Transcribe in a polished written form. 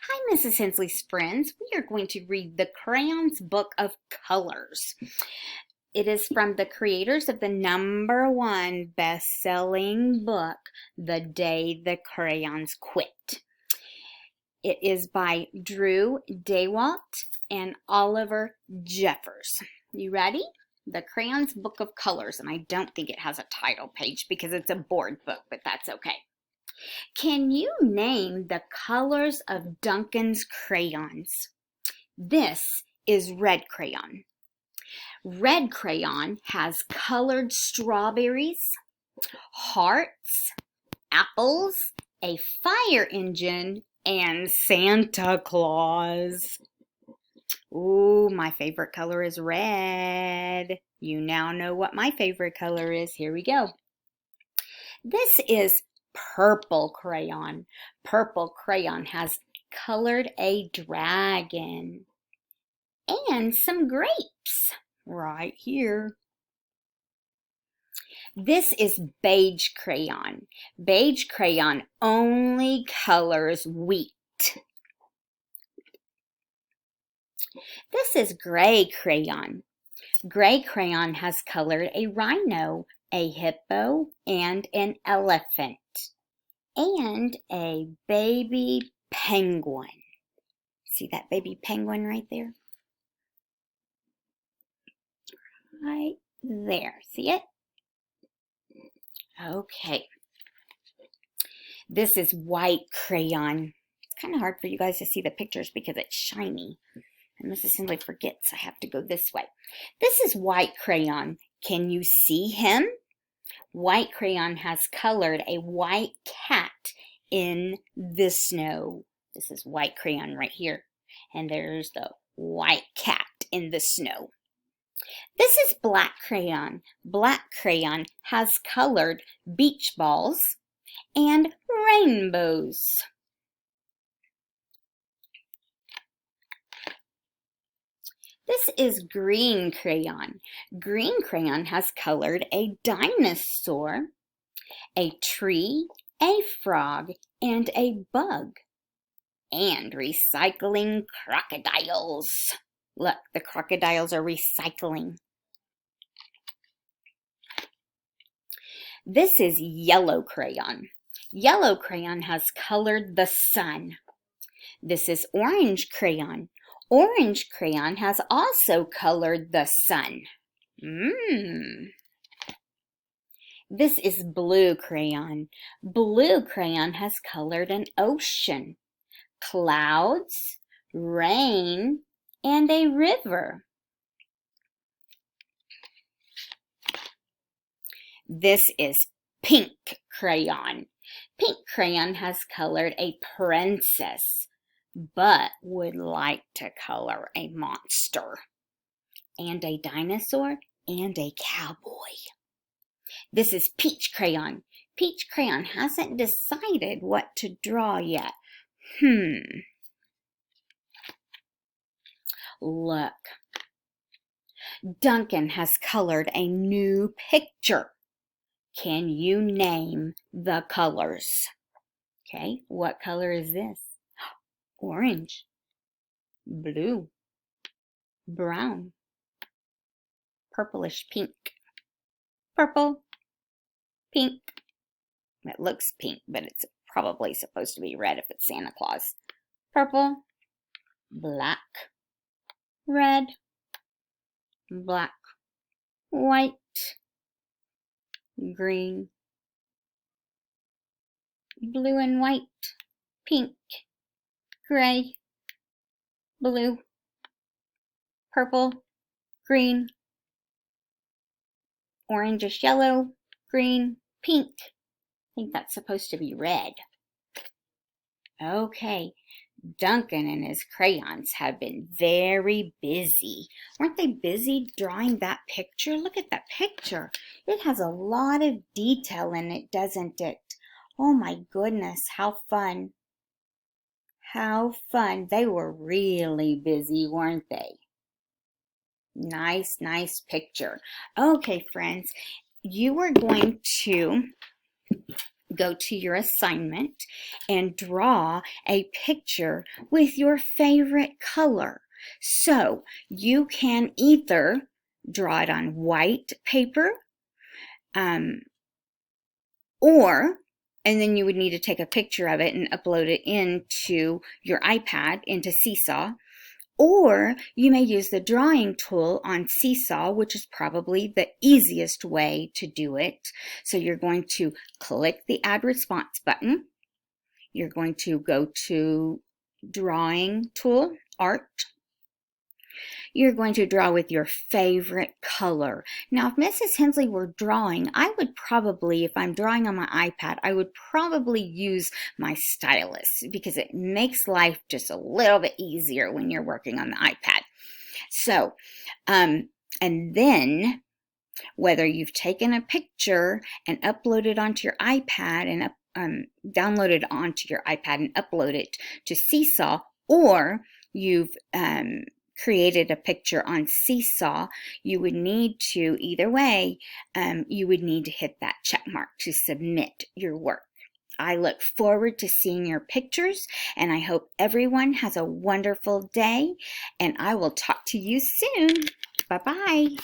Hi, Mrs. Hensley's friends. We are going to read the Crayons Book of Colors. It is from the creators of the #1 best-selling book, The Day the Crayons Quit. It is by Drew Daywalt and Oliver Jeffers. You ready? The Crayons Book of Colors, and I don't think it has a title page because it's a board book, but that's okay. Can you name the colors of Duncan's crayons? This is red crayon. Red crayon has colored strawberries, hearts, apples, a fire engine, and Santa Claus. Ooh, my favorite color is red. You now know what my favorite color is. Here we go. This is purple crayon. Purple crayon has colored a dragon and some grapes right here. This is beige crayon. Beige crayon only colors wheat. This is gray crayon. Gray crayon has colored a rhino, a hippo, and an elephant, and a baby penguin. See that baby penguin right there? Right there. See it? Okay. This is white crayon. It's kind of hard for you guys to see the pictures because it's shiny. And Mrs. Hensley forgets I have to go this way. This is white crayon. Can you see him? White crayon has colored a white cat in the snow. This is white crayon right here. And there's the white cat in the snow. This is black crayon. Black crayon has colored beach balls and rainbows. This is green crayon. Green crayon has colored a dinosaur, a tree, a frog, and a bug, and recycling crocodiles. Look, the crocodiles are recycling. This is yellow crayon. Yellow crayon has colored the sun. This is orange crayon. Orange crayon has also colored the sun. This is blue crayon. Blue crayon has colored an ocean, clouds, rain, and a river. This is pink crayon. Pink crayon has colored a princess, but would like to color a monster, and a dinosaur, and a cowboy. This is peach crayon. Peach crayon hasn't decided what to draw yet. Look. Duncan has colored a new picture. Can you name the colors? Okay, what color is this? Orange, blue, brown, purplish pink, purple, pink. It looks pink, but it's probably supposed to be red if it's Santa Claus. Purple, black, red, black, white, green, blue and white, pink, gray, blue, purple, green, orangish yellow, green, pink. I think that's supposed to be red. Okay, Duncan and his crayons have been very busy. Weren't they busy drawing that picture? Look at that picture. It has a lot of detail in it, doesn't it? Oh my goodness, how fun. How fun. They were really busy, weren't they? Nice, nice picture. Okay, friends, you are going to go to your assignment and draw a picture with your favorite color. So you can either draw it on white paper, and then you would need to take a picture of it and upload it into your iPad, into Seesaw. Or you may use the drawing tool on Seesaw, which is probably the easiest way to do it. So you're going to click the Add Response button. You're going to go to Drawing Tool, Art. You're going to draw with your favorite color. Now, if Mrs. Hensley were drawing, I would probably, if I'm drawing on my iPad, I would probably use my stylus because it makes life just a little bit easier when you're working on the iPad. So, and then whether you've taken a picture and uploaded onto your iPad and downloaded onto your iPad and upload it to Seesaw, or you've created a picture on Seesaw, you would need to, either way, you would need to hit that check mark to submit your work. I look forward to seeing your pictures, and I hope everyone has a wonderful day, and I will talk to you soon. Bye-bye.